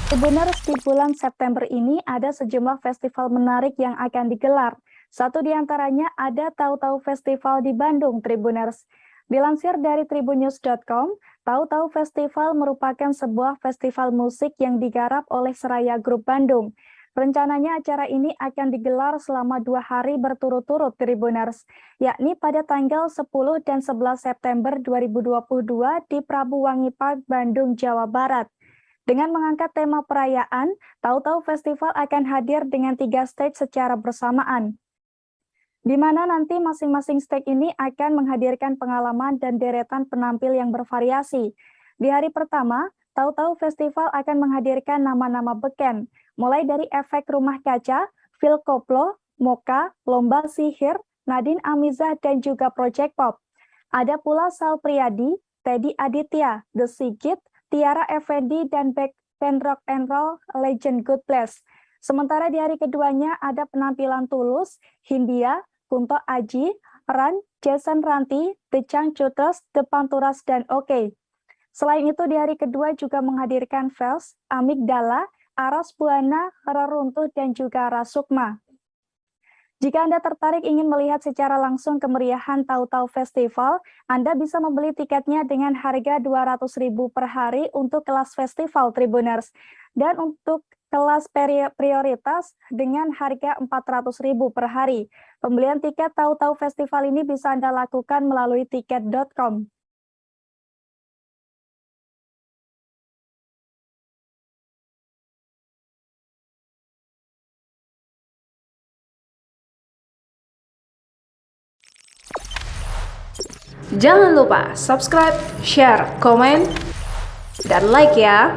Tribuners, di bulan September ini ada sejumlah festival menarik yang akan digelar. Satu di antaranya ada Tahu-Tahu Festival di Bandung, Tribuners. Dilansir dari tribunnews.com, Tahu-Tahu Festival merupakan sebuah festival musik yang digarap oleh Seraya Group Bandung. Rencananya acara ini akan digelar selama 2 hari berturut-turut, Tribuners, yakni pada tanggal 10 dan 11 September 2022 di Prabuwangi Park, Bandung, Jawa Barat. Dengan mengangkat tema perayaan, Tahu-Tahu Festival akan hadir dengan 3 stage secara bersamaan, di mana nanti masing-masing stage ini akan menghadirkan pengalaman dan deretan penampil yang bervariasi. Di hari pertama, Tahu-Tahu Festival akan menghadirkan nama-nama beken, mulai dari Efek Rumah Kaca, Phil Koplo, Moka, Lomba Sihir, Nadine Amizah, dan juga Project Pop. Ada pula Sal Priadi, Teddy Aditya, The Sigit, Tiara Effendi, dan band rock and roll legend Good Place. Sementara di hari keduanya ada penampilan Tulus, Hindia, Kunto Aji, Ran, Jason Ranti, The Changcutres, The Panturas, dan Oke. Selain itu di hari kedua juga menghadirkan Fels, Amigdala, Aras Buana, Reruntuh, dan juga Rasukma. Jika Anda tertarik ingin melihat secara langsung kemeriahan Tahu-Tahu Festival, Anda bisa membeli tiketnya dengan harga Rp200.000 per hari untuk kelas festival, Tribuners. Dan untuk kelas prioritas dengan harga Rp400.000 per hari. Pembelian tiket Tahu-Tahu Festival ini bisa Anda lakukan melalui tiket.com. Jangan lupa subscribe, share, komen, dan like ya.